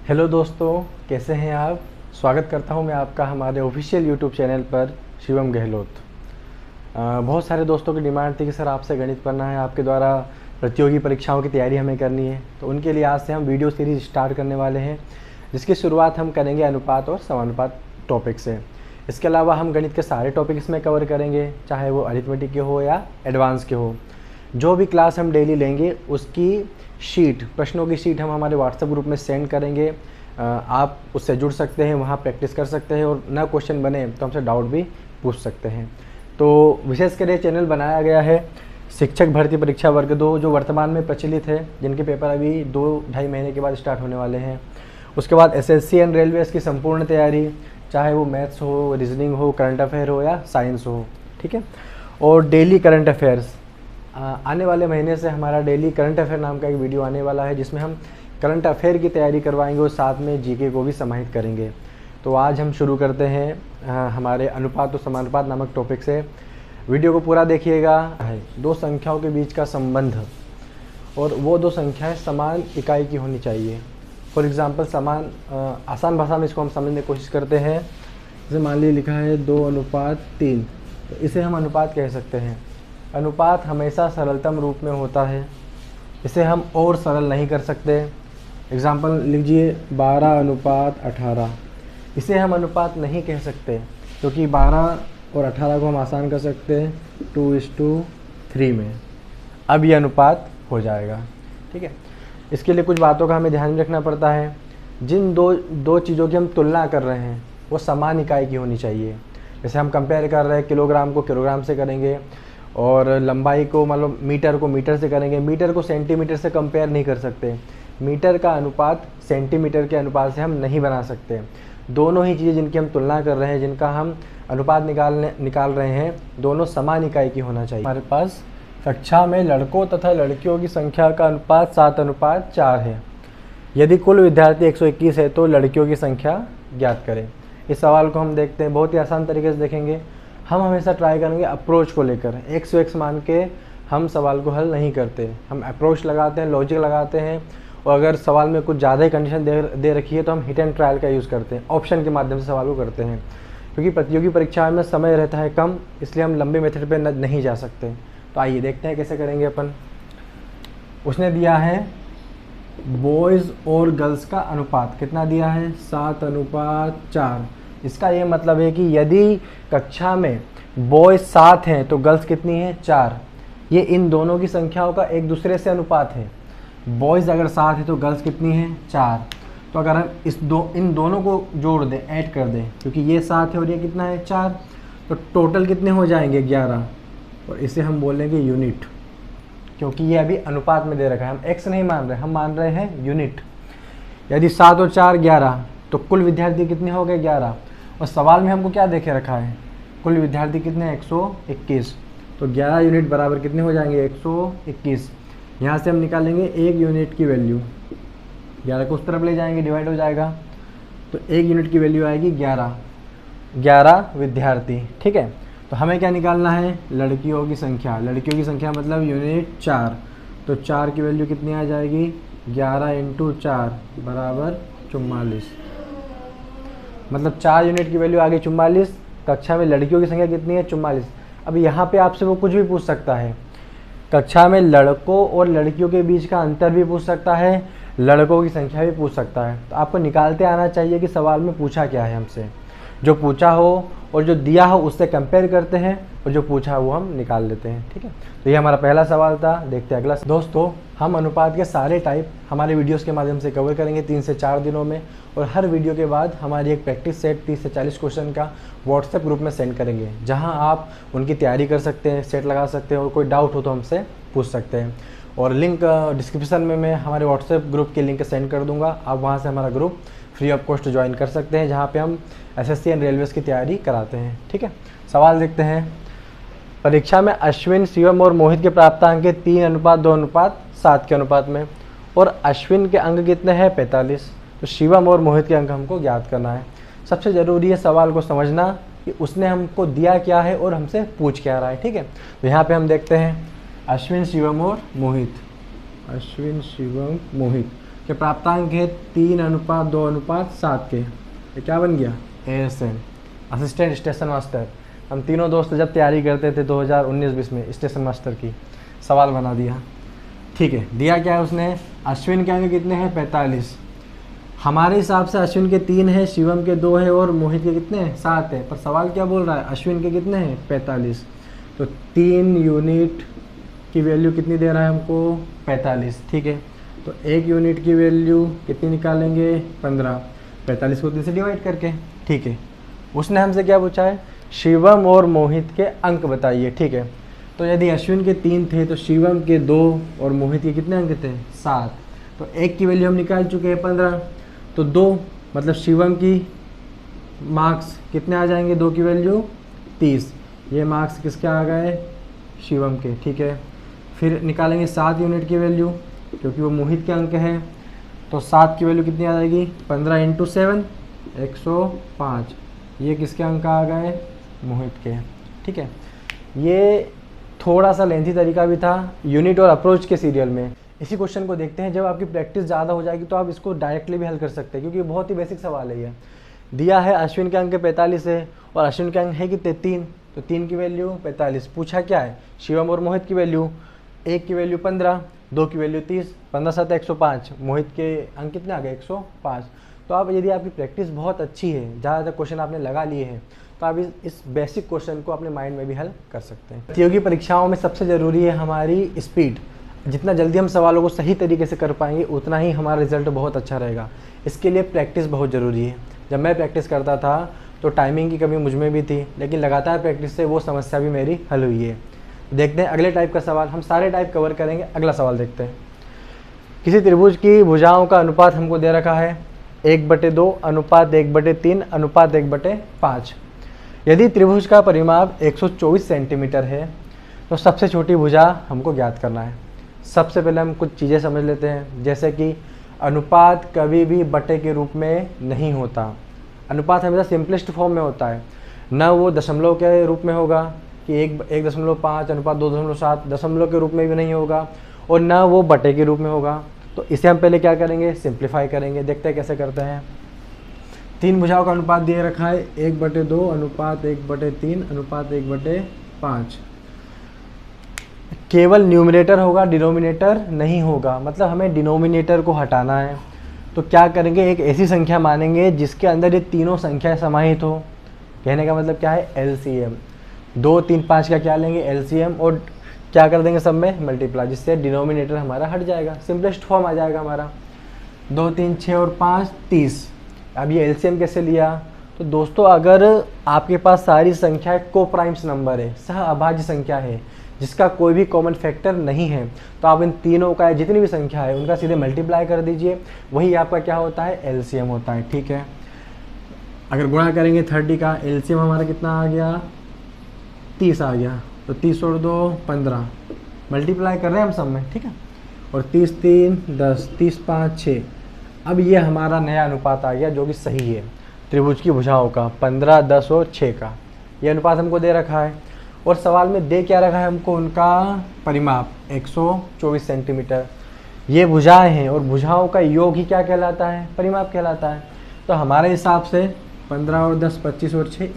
Hello दोस्तों, कैसे हैं आप। स्वागत करता हूं मैं आपका हमारे ऑफिशियल यूट्यूब चैनल पर शिवम गहलोत। बहुत सारे दोस्तों की डिमांड थी कि सर आपसे गणित पढ़ना है, आपके द्वारा प्रतियोगी परीक्षाओं की तैयारी हमें करनी है। तो उनके लिए आज से हम वीडियो सीरीज स्टार्ट करने वाले हैं, जिसकी शुरुआत हम करेंगे अनुपात और समानुपात टॉपिक से। इसके अलावा हम गणित के सारे टॉपिक इसमें कवर करेंगे, चाहे वो अरिथमेटिक के हो या एडवांस के हो। जो भी क्लास हम डेली लेंगे उसकी शीट, प्रश्नों की शीट हम हमारे व्हाट्सएप ग्रुप में सेंड करेंगे। आप उससे जुड़ सकते हैं, वहाँ प्रैक्टिस कर सकते हैं, और नया क्वेश्चन बने तो हमसे डाउट भी पूछ सकते हैं। तो विशेषकर ये चैनल बनाया गया है शिक्षक भर्ती परीक्षा वर्ग 2, जो वर्तमान में प्रचलित है, जिनके पेपर अभी 2-2.5 महीने के बाद स्टार्ट होने वाले हैं। उसके बाद एसएससी एंड रेलवेज़ की संपूर्ण तैयारी, चाहे वो मैथ्स हो, रीजनिंग हो, करंट अफेयर हो या साइंस हो, ठीक है। और डेली करंट अफेयर्स, आने वाले महीने से हमारा डेली करंट अफेयर नाम का एक वीडियो आने वाला है, जिसमें हम करंट अफेयर की तैयारी करवाएंगे और साथ में जीके को भी समाहित करेंगे। तो आज हम शुरू करते हैं हमारे अनुपात और समानुपात नामक टॉपिक से। वीडियो को पूरा देखिएगा। दो संख्याओं के बीच का संबंध, और वो दो संख्याएं समान इकाई की होनी चाहिए। फॉर एग्ज़ाम्पल समान, आसान भाषा में इसको हम समझने की कोशिश करते हैं। जैसे मान लीजिए लिखा है 2:3, तो इसे हम अनुपात कह सकते हैं। अनुपात हमेशा सरलतम रूप में होता है, इसे हम और सरल नहीं कर सकते। एग्ज़ाम्पल लीजिए 12:18, इसे हम अनुपात नहीं कह सकते, क्योंकि 12 और 18 को हम आसान कर सकते हैं 2:3 में। अब ये अनुपात हो जाएगा, ठीक है। इसके लिए कुछ बातों का हमें ध्यान में रखना पड़ता है। जिन दो चीज़ों की हम तुलना कर रहे हैं वो समान इकाई की होनी चाहिए। जैसे हम कंपेयर कर रहे हैं किलोग्राम को किलोग्राम से करेंगे, और लंबाई को मतलब मीटर को मीटर से करेंगे। मीटर को सेंटीमीटर से कंपेयर नहीं कर सकते। मीटर का अनुपात सेंटीमीटर के अनुपात से हम नहीं बना सकते। दोनों ही चीज़ें जिनकी हम तुलना कर रहे हैं, जिनका हम अनुपात निकाल रहे हैं, दोनों समान इकाई की होना चाहिए। हमारे पास कक्षा में लड़कों तथा लड़कियों की संख्या का अनुपात 7:4 है। यदि कुल विद्यार्थी 121 है तो लड़कियों की संख्या ज्ञात करें। इस सवाल को हम देखते हैं, बहुत ही आसान तरीके से देखेंगे। हम हमेशा ट्राई करेंगे अप्रोच को लेकर, x मान के हम सवाल को हल नहीं करते। हम अप्रोच लगाते हैं, लॉजिक लगाते हैं, और अगर सवाल में कुछ ज़्यादा ही कंडीशन दे रखी है तो हम हिट एंड ट्रायल का यूज़ करते हैं, ऑप्शन के माध्यम से सवाल को करते हैं। क्योंकि प्रतियोगी परीक्षा में समय रहता है कम, इसलिए हम लंबे मेथड पे नहीं जा सकते। तो आइए देखते हैं कैसे करेंगे अपन। उसने दिया है बॉयज़ और गर्ल्स का अनुपात, कितना दिया है 7:4। इसका ये मतलब है कि यदि कक्षा में बॉयज़ 7 हैं तो गर्ल्स कितनी है 4। ये इन दोनों की संख्याओं का एक दूसरे से अनुपात है। बॉयज़ अगर 7 है तो गर्ल्स कितनी है 4। तो अगर हम इन दोनों को जोड़ दें, ऐड कर दें, क्योंकि ये 7 है और ये कितना है 4, तो टोटल कितने हो जाएंगे 11। और इसे हम बोलेंगे यूनिट, क्योंकि ये अभी अनुपात में दे रखा है। हम एक्स नहीं मान रहे, हम मान रहे हैं यूनिट। यदि 7 और 4 11, तो कुल विद्यार्थी कितने हो गए 11। और सवाल में हमको क्या देखे रखा है, कुल विद्यार्थी कितने 121, तो 11 यूनिट बराबर कितने हो जाएंगे 121। यहाँ से हम निकालेंगे 1 यूनिट की वैल्यू, 11 को उस तरफ ले जाएंगे, डिवाइड हो जाएगा, तो 1 यूनिट की वैल्यू आएगी 11 विद्यार्थी, ठीक है। तो हमें क्या निकालना है, लड़कियों की संख्या। लड़कियों की संख्या मतलब यूनिट 4, तो 4 की वैल्यू कितनी आ जाएगी 11 × 4 बराबर 44। मतलब 4 यूनिट की वैल्यू आ गई 44। कक्षा में लड़कियों की संख्या कितनी है 44। अब यहाँ पे आपसे वो कुछ भी पूछ सकता है। कक्षा में लड़कों और लड़कियों के बीच का अंतर भी पूछ सकता है, लड़कों की संख्या भी पूछ सकता है। तो आपको निकालते आना चाहिए कि सवाल में पूछा क्या है हमसे। जो पूछा हो और जो दिया हो उससे कंपेयर करते हैं, और जो पूछा वो हम निकाल लेते हैं, ठीक है। तो ये हमारा पहला सवाल था। देखते हैं अगला। दोस्तों, हम अनुपात के सारे टाइप हमारे वीडियोस के माध्यम से कवर करेंगे 3 से 4 दिनों में, और हर वीडियो के बाद हमारी एक प्रैक्टिस सेट 30 से 40 क्वेश्चन का व्हाट्सएप ग्रुप में सेंड करेंगे, जहाँ आप उनकी तैयारी कर सकते हैं, सेट लगा सकते हैं, और कोई डाउट हो तो हमसे पूछ सकते हैं। और लिंक डिस्क्रिप्शन में मैं हमारे व्हाट्सएप ग्रुप की लिंक सेंड कर दूँगा। आप वहाँ से हमारा group free of cost join कर सकते हैं, जहाँ पे हम एसएससी एंड रेलवेज़ की तैयारी कराते हैं, ठीक है। सवाल देखते हैं। परीक्षा में अश्विन, शिवम और मोहित के प्राप्तांक 3:2:7 के अनुपात में, और अश्विन के अंक कितने हैं 45। तो शिवम और मोहित के अंक हमको ज्ञात करना है। सबसे ज़रूरी है सवाल को समझना कि उसने हमको दिया क्या है और हमसे पूछ क्या रहा है, ठीक है। तो यहाँ पे हम देखते हैं अश्विन, शिवम और मोहित। अश्विन, शिवम, मोहित। कि प्राप्तांक है 3:2:7 के। ये क्या बन गया? ASM, assistant station master. हम तीनों दोस्त जब तैयारी करते थे 2019-20 में स्टेशन मास्टर की, सवाल बना दिया। ठीक है, दिया क्या है उसने? अश्विन के अंक कितने हैं? 45। हमारे हिसाब से अश्विन के 3 है, शिवम के 2 है और मोहित के कितने हैं? 7 है। पर सवाल क्या बोल रहा है? अश्विन के कितने हैं? 45। तो 3 यूनिट की वैल्यू कितनी दे रहा है हमको? 45। ठीक है, तो 1 यूनिट की वैल्यू कितनी निकालेंगे? 15। 45 को 3 से डिवाइड करके। ठीक है, उसने हमसे क्या पूछा है? शिवम और मोहित के अंक बताइए। ठीक है, तो यदि अश्विन के 3 थे तो शिवम के 2 और मोहित के कितने अंक थे? 7। तो 1 की वैल्यू हम निकाल चुके हैं 15, तो 2 मतलब शिवम की मार्क्स कितने आ जाएंगे? 2 की वैल्यू 30। ये मार्क्स किसके आ गए? शिवम के। ठीक है, फिर निकालेंगे 7 यूनिट की वैल्यू क्योंकि वो मोहित के अंक है। तो 7 की वैल्यू कितनी आ जाएगी? 15 × 7 105। ये किसके अंक आ गए? मोहित के। ठीक है, ये थोड़ा सा लेंथी तरीका भी था यूनिट और अप्रोच के सीरियल में। इसी क्वेश्चन को देखते हैं। जब आपकी प्रैक्टिस ज़्यादा हो जाएगी तो आप इसको डायरेक्टली भी हल कर सकते हैं क्योंकि बहुत ही बेसिक सवाल है ये। दिया है अश्विन के अंक 45 है और अश्विन के अंक है कितने? 3। तो 3 की वैल्यू 45। पूछा क्या है? शिवम और मोहित की वैल्यू। 1 की वैल्यू 15, 2 की वैल्यू 30, 15 7 105। मोहित के अंक कितने आ गए? 105। तो आप यदि आपकी प्रैक्टिस बहुत अच्छी है, ज़्यादातर क्वेश्चन आपने लगा लिए हैं, तो आप इस बेसिक क्वेश्चन को अपने माइंड में भी हल कर सकते हैं। प्रतियोगी परीक्षाओं में सबसे ज़रूरी है हमारी स्पीड। जितना जल्दी हम सवालों को सही तरीके से कर पाएंगे उतना ही हमारा रिजल्ट बहुत अच्छा रहेगा। इसके लिए प्रैक्टिस बहुत ज़रूरी है। जब मैं प्रैक्टिस करता था तो टाइमिंग की कमी मुझ में भी थी, लेकिन लगातार प्रैक्टिस से वो समस्या भी मेरी हल हुई है। देखते हैं अगले टाइप का सवाल। हम सारे टाइप कवर करेंगे। अगला सवाल देखते हैं। किसी त्रिभुज की भुजाओं का अनुपात हमको दे रखा है 1/2 अनुपात 1/3 अनुपात 1/5। यदि त्रिभुज का परिमाप 124 सेंटीमीटर है तो सबसे छोटी भुजा हमको ज्ञात करना है। सबसे पहले हम कुछ चीज़ें समझ लेते हैं, जैसे कि अनुपात कभी भी बटे के रूप में नहीं होता। अनुपात हमेशा सिंपलेस्ट फॉर्म में होता है, न वो दशमलव के रूप में होगा कि 1.5 अनुपात 2.7 दशमलव के रूप में भी नहीं होगा, और न वो बटे के रूप में होगा। तो इसे हम पहले क्या करेंगे? सिंप्लीफाई करेंगे। देखते हैं कैसे करते हैं। 3 भुजाओं का अनुपात दिए रखा है 1/2 अनुपात 1/3 अनुपात 1/5। केवल न्यूमरेटर होगा, डिनोमिनेटर नहीं होगा। मतलब हमें डिनोमिनेटर को हटाना है। तो क्या करेंगे? एक ऐसी संख्या मानेंगे जिसके अंदर ये तीनों संख्याएं समाहित हो। कहने का मतलब क्या है? LCM। 2 3 5 का क्या लेंगे? LCM, और क्या कर देंगे सब में? मल्टीप्लाई, जिससे डिनोमिनेटर हमारा हट जाएगा, सिंपलेस्ट फॉर्म आ जाएगा हमारा। 2 3 6 और 5 30। अब ये LCM कैसे लिया? तो दोस्तों अगर आपके पास सारी संख्याएं कोप्राइम्स नंबर है, सह अभाज्य संख्या है जिसका कोई भी कॉमन फैक्टर नहीं है, तो आप इन तीनों का जितनी भी संख्या है उनका सीधे मल्टीप्लाई कर दीजिए। वही आपका क्या होता है? LCM होता है। ठीक है, अगर गुणा करेंगे 30 का, LCM हमारा कितना आ गया? 30 आ गया। तो 30 और 2 15, मल्टीप्लाई कर रहे हैं हम सब में। ठीक है, और 30 3 10, 30 5 6। अब ये हमारा नया अनुपात आ गया जो कि सही है त्रिभुज की भुजाओं का, 15 10 और 6 का। ये अनुपात हमको दे रखा है, और सवाल में दे क्या रखा है हमको? उनका परिमाप 124 सेंटीमीटर। ये भुजाएं हैं और भुजाओं का योग ही क्या कहलाता है? परिमाप कहलाता है। तो हमारे हिसाब से 15 और 10 25 और 6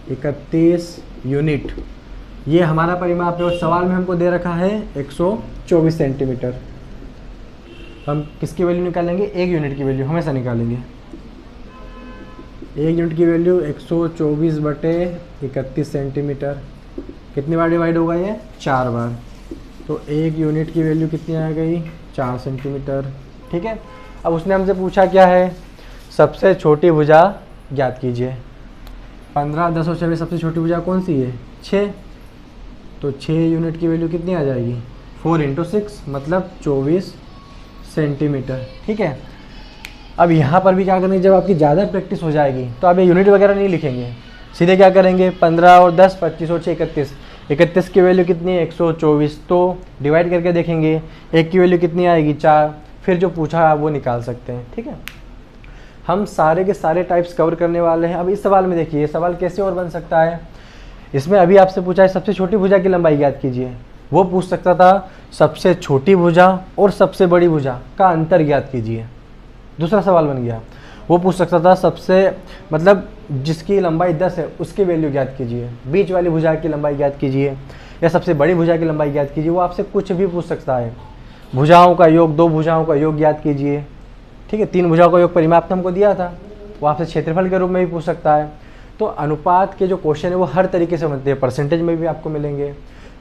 31 यूनिट ये हमारा परिमाप है, और सवाल में हमको दे रखा है 124 सेंटीमीटर। हम किसकी वैल्यू निकालेंगे? 1 यूनिट की वैल्यू हमेशा निकालेंगे। 1 यूनिट की वैल्यू 124/31 सेंटीमीटर। कितनी बार डिवाइड होगा ये? 4 बार। तो 1 यूनिट की वैल्यू कितनी आ गई? 4 सेंटीमीटर। ठीक है, अब उसने हमसे पूछा क्या है? सबसे छोटी भुजा ज्ञात कीजिए। 15 10 और 6 में सबसे छोटी भुजा कौन सी है? 6। तो 6 यूनिट की वैल्यू कितनी आ जाएगी? 4 × 6 मतलब 24 सेंटीमीटर। ठीक है, अब यहाँ पर भी क्या करेंगे? जब आपकी ज़्यादा प्रैक्टिस हो जाएगी तो आप ये यूनिट वगैरह नहीं लिखेंगे, सीधे क्या करेंगे? 15 और 10 25 और 6 31। 31 की वैल्यू कितनी है? 124। तो डिवाइड करके देखेंगे 1 की वैल्यू कितनी आएगी? 4। फिर जो पूछा आप वो निकाल सकते हैं। ठीक है, हम सारे के सारे टाइप्स कवर करने वाले हैं। अब इस सवाल में देखिए, ये सवाल कैसे और बन सकता है। इसमें अभी आपसे पूछा है सबसे छोटी भुजा की लंबाई ज्ञात कीजिए। वो पूछ सकता था सबसे छोटी भुजा और सबसे बड़ी भुजा का अंतर ज्ञात कीजिए। दूसरा सवाल बन गया। वो पूछ सकता था सबसे मतलब जिसकी लंबाई 10 है उसकी वैल्यू ज्ञात कीजिए, बीच वाली भुजा की लंबाई ज्ञात कीजिए, या सबसे बड़ी भुजा की लंबाई ज्ञात कीजिए। वो आपसे कुछ भी पूछ सकता है। भुजाओं का योग, 2 भुजाओं का योग ज्ञात कीजिए, ठीक है। 3 भुजाओं का योग परिमाप तो हमको दिया था, वो आपसे क्षेत्रफल के रूप में भी पूछ सकता है। तो अनुपात के जो क्वेश्चन है वो हर तरीके से बनते हैं। परसेंटेज में भी आपको मिलेंगे,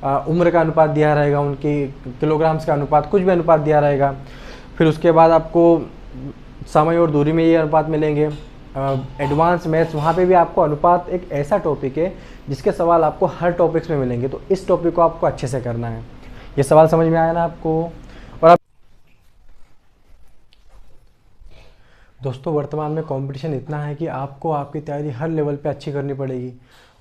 उम्र का अनुपात दिया रहेगा, उनकी किलोग्राम्स का अनुपात, कुछ भी अनुपात दिया रहेगा। फिर उसके बाद आपको समय और दूरी में ये अनुपात मिलेंगे। एडवांस मैथ्स, वहाँ पे भी आपको अनुपात एक ऐसा टॉपिक है जिसके सवाल आपको हर टॉपिक्स में मिलेंगे। तो इस टॉपिक को आपको अच्छे से करना है। ये सवाल समझ में आया ना आपको? और दोस्तों वर्तमान में कंपटीशन इतना है कि आपको आपकी तैयारी हर लेवल पे अच्छी करनी पड़ेगी।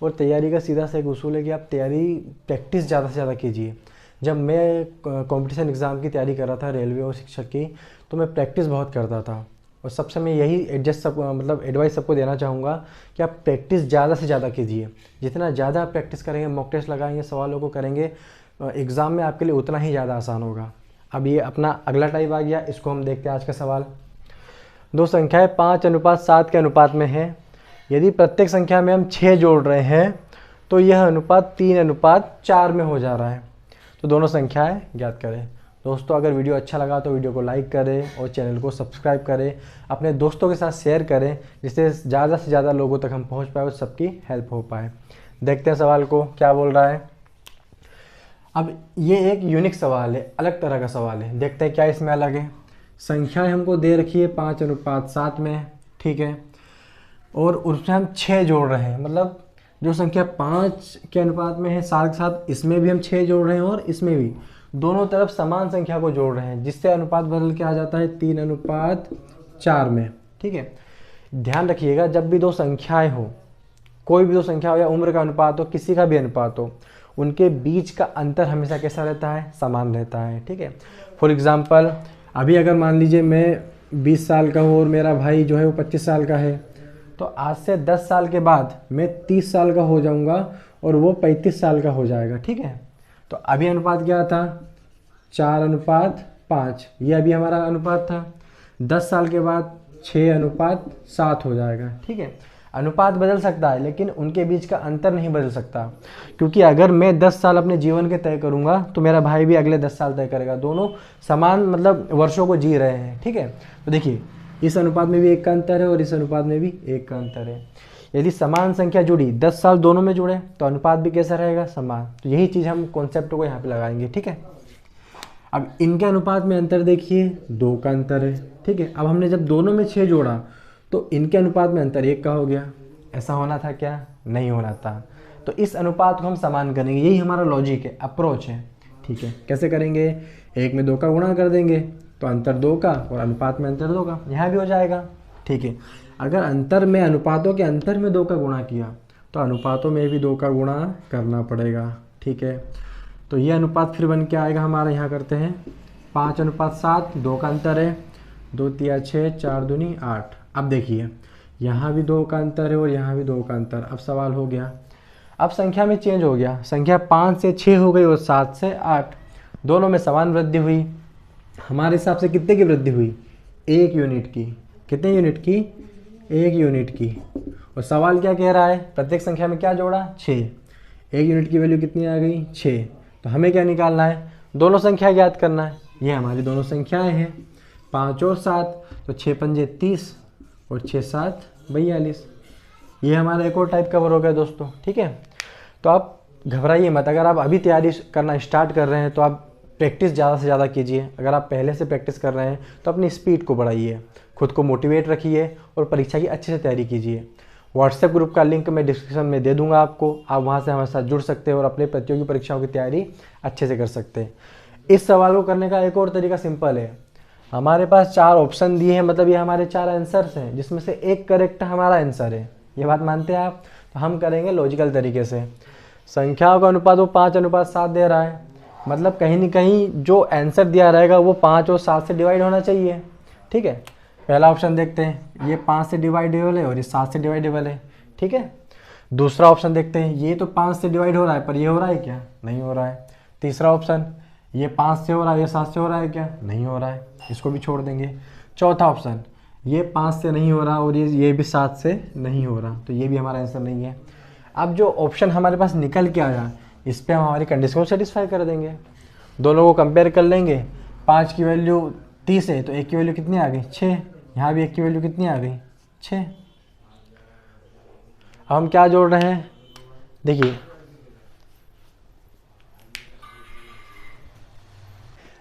और तैयारी का सीधा सा एक उसूल है कि आप तैयारी प्रैक्टिस ज़्यादा से ज़्यादा कीजिए। जब मैं कंपटीशन एग्ज़ाम की तैयारी कर रहा था रेलवे और शिक्षक की, तो मैं प्रैक्टिस बहुत करता था। और सबसे मैं यही एडवाइस सबको देना चाहूँगा कि आप प्रैक्टिस ज़्यादा से ज़्यादा कीजिए। जितना ज़्यादा आप प्रैक्टिस करेंगे, मॉक टेस्ट लगाएंगे, सवालों को करेंगे, एग्ज़ाम में आपके लिए उतना ही ज़्यादा आसान होगा। अब ये अपना अगला टाइप आ गया, इसको हम देखते हैं। आज का सवाल, दो संख्याएं 5:7 के अनुपात में है। यदि प्रत्येक संख्या में हम 6 जोड़ रहे हैं तो यह अनुपात 3:4 में हो जा रहा है। तो दोनों संख्याएं ज्ञात करें। दोस्तों अगर वीडियो अच्छा लगा तो वीडियो को लाइक करें और चैनल को सब्सक्राइब करें, अपने दोस्तों के साथ शेयर करें, जिससे ज़्यादा से ज़्यादा लोगों तक हम पहुंच पाए और सबकी हेल्प हो पाए। देखते हैं सवाल को क्या बोल रहा है। अब ये एक यूनिक सवाल है, अलग तरह का सवाल है। देखते हैं क्या इसमें अलग है। संख्याएं हमको दे रखी है 5:7 में, ठीक है, और उसमें हम 6 जोड़ रहे हैं। मतलब जो संख्या 5 के अनुपात में है, साथ के साथ इसमें भी हम 6 जोड़ रहे हैं और इसमें भी, दोनों तरफ समान संख्या को जोड़ रहे हैं, जिससे अनुपात बदल के आ जाता है 3:4 में, ठीक है। ध्यान रखिएगा, जब भी दो संख्याएं हो, कोई भी दो संख्या हो या उम्र का अनुपात हो, किसी का भी अनुपात हो, उनके बीच का अंतर हमेशा कैसा रहता है? समान रहता है, ठीक है। फॉर एग्जाम्पल, अभी अगर मान लीजिए मैं 20 साल का हूँ और मेरा भाई जो है वो 25 साल का है, तो आज से 10 साल के बाद मैं 30 साल का हो जाऊँगा और वो 35 साल का हो जाएगा, ठीक है। तो अभी अनुपात क्या था? 4:5। ये अभी हमारा अनुपात था। 10 साल के बाद 6:7 हो जाएगा, ठीक है। अनुपात बदल सकता है लेकिन उनके बीच का अंतर नहीं बदल सकता, क्योंकि अगर मैं 10 साल अपने जीवन के तय करूंगा तो मेरा भाई भी अगले 10 साल तय करेगा। दोनों समान वर्षों को जी रहे हैं, ठीक है। तो देखिए, इस अनुपात में भी 1 का अंतर है और इस अनुपात में भी 1 का अंतर है। यदि समान संख्या जुड़ी, 10 साल दोनों में जुड़े, तो अनुपात भी कैसा रहेगा? समान। तो यही चीज़ हम कॉन्सेप्ट को यहाँ पे लगाएंगे, ठीक है। अब इनके अनुपात में अंतर देखिए, 2 का अंतर है, ठीक है। अब हमने जब दोनों में 6 जोड़ा तो इनके अनुपात में अंतर 1 का हो गया। ऐसा होना था क्या? नहीं होना था। तो इस अनुपात को हम समान करेंगे, यही हमारा लॉजिक है, अप्रोच है, ठीक है। कैसे करेंगे? 1 में 2 का गुणा कर देंगे तो अंतर 2 का और अनुपात में अंतर 2 का, यहाँ भी हो जाएगा, ठीक है। अगर अंतर में, अनुपातों के अंतर में 2 का गुणा किया तो अनुपातों में भी 2 का गुणा करना पड़ेगा, ठीक है। तो ये अनुपात फिर बन के आएगा हमारा, यहाँ करते हैं 5:7, 2 का अंतर है, 2 तिया 6, 4 दूनी 8। अब देखिए, यहाँ भी 2 का अंतर है और यहाँ भी 2 का अंतर। अब सवाल हो गया, अब संख्या में चेंज हो गया, संख्या 5 से 6 हो गई और 7 से 8, दोनों में समान वृद्धि हुई। हमारे हिसाब से कितने की वृद्धि हुई? 1 यूनिट की। कितने यूनिट की? 1 यूनिट की। और सवाल क्या कह रहा है? प्रत्येक संख्या में क्या जोड़ा? 6। 1 यूनिट की वैल्यू कितनी आ गई? 6। तो हमें क्या निकालना है? दोनों संख्या ज्ञात करना है। ये हमारी दोनों संख्याएं हैं, 5 और 7। तो 6 पंजे 30 और 6 7 42। ये हमारा एक और टाइप कवर हो गया दोस्तों, ठीक है। तो आप घबराइए मत। अगर आप अभी तैयारी करना स्टार्ट कर रहे हैं तो आप प्रैक्टिस ज़्यादा से ज़्यादा कीजिए। अगर आप पहले से प्रैक्टिस कर रहे हैं तो अपनी स्पीड को बढ़ाइए, खुद को मोटिवेट रखिए और परीक्षा की अच्छे से तैयारी कीजिए। व्हाट्सएप ग्रुप का लिंक मैं डिस्क्रिप्शन में दे दूंगा आपको, आप वहाँ से हमारे साथ जुड़ सकते हैं और अपने प्रतियोगी परीक्षाओं की तैयारी अच्छे से कर सकते हैं। इस सवाल को करने का एक और तरीका सिंपल है। हमारे पास 4 ऑप्शन दिए हैं, मतलब ये हमारे 4 आंसर्स हैं, जिसमें से एक करेक्ट हमारा आंसर है। ये बात मानते हैं आप? तो हम करेंगे लॉजिकल तरीके से। संख्याओं का अनुपात वो 5:7 दे रहा है, मतलब कहीं ना कहीं जो आंसर दिया रहेगा वो 5 और 7 से डिवाइड होना चाहिए, ठीक है। पहला ऑप्शन देखते हैं, ये 5 से डिवाइडेबल है और ये 7 से डिवाइडेबल है, ठीक है। दूसरा ऑप्शन देखते हैं, ये तो 5 से डिवाइड हो रहा है पर ये हो रहा है क्या? नहीं हो रहा है। तीसरा ऑप्शन, ये 5 से हो रहा है, ये 7 से हो रहा है क्या? नहीं हो रहा है, इसको भी छोड़ देंगे। चौथा ऑप्शन, ये 5 से नहीं हो रहा और ये भी 7 से नहीं हो रहा, तो ये भी हमारा आंसर नहीं है। अब जो ऑप्शन हमारे पास निकल के आया, इस पर हम हमारी कंडीशन को सेटिस्फाई कर देंगे। दोनों को कंपेयर कर लेंगे। 5 की वैल्यू 30 है तो 1 की वैल्यू कितनी आ गई? 6। यहाँ भी 1 की वैल्यू कितनी आ गई? 6। अब हम क्या जोड़ रहे हैं? देखिए,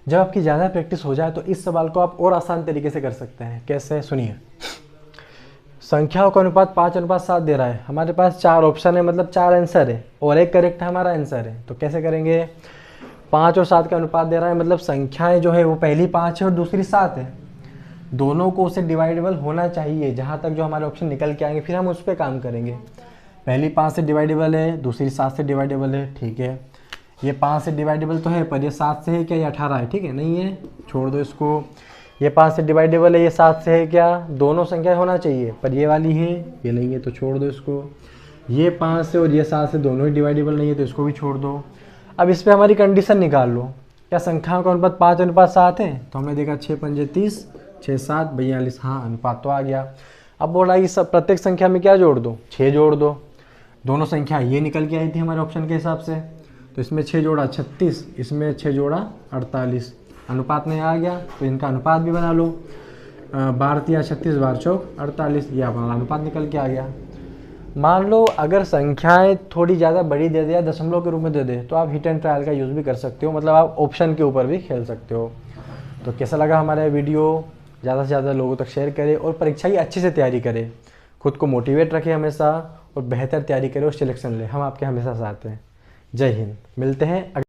जब आपकी ज़्यादा प्रैक्टिस हो जाए तो इस सवाल को आप और आसान तरीके से कर सकते हैं। कैसे? सुनिए, संख्याओं का अनुपात 5:7 दे रहा है, हमारे पास 4 ऑप्शन है, मतलब 4 आंसर है और एक करेक्ट हमारा आंसर है। तो कैसे करेंगे? 5 और 7 का अनुपात दे रहा है, मतलब संख्याएं जो है वो पहली 5 है और दूसरी 7 है, दोनों को उससे डिवाइडेबल होना चाहिए। जहाँ तक जो हमारे ऑप्शन निकल के आएंगे फिर हम उस पर काम करेंगे। पहली 5 से डिवाइडेबल है, दूसरी 7 से डिवाइडेबल है, ठीक है। ये 5 से डिवाइडेबल तो है पर ये 7 से है क्या? ये 18 है, ठीक है, नहीं है, छोड़ दो इसको। ये 5 से डिवाइडेबल है, ये 7 से है क्या? दोनों संख्या होना चाहिए पर ये वाली है, ये नहीं है, तो छोड़ दो इसको। ये 5 से और ये 7 से दोनों ही डिवाइडेबल नहीं है, तो इसको भी छोड़ दो। अब इस पर हमारी कंडीशन निकाल लो। क्या संख्याओं का अनुपात 5:7 है? तो हमने देखा 6 पंजे 30, 6 7 42, हाँ अनुपात तो आ गया। अब बोल रहा है कि सब प्रत्येक संख्या में क्या जोड़ दो? 6 जोड़ दो। दोनों संख्या ये निकल के आई थी हमारे ऑप्शन के हिसाब से, तो इसमें 6 जोड़ा 36, इसमें 6 जोड़ा 48, अनुपात में आ गया, तो इनका अनुपात भी बना लो। 12 या 36, 12 चौक 48, ये अपना अनुपात निकल के आ गया। मान लो अगर संख्याएं थोड़ी ज़्यादा बड़ी दे दे या दशमलव के रूप में दे दे तो आप हिट एंड ट्रायल का यूज़ भी कर सकते हो, मतलब आप ऑप्शन के ऊपर भी खेल सकते हो। तो कैसा लगा हमारा वीडियो? ज़्यादा से ज़्यादा लोगों तक शेयर करें और परीक्षा की अच्छे से तैयारी करें, खुद को मोटिवेट रखें हमेशा और बेहतर तैयारी करें और सिलेक्शन लें। हम आपके हमेशा साथ हैं। जय हिंद। मिलते हैं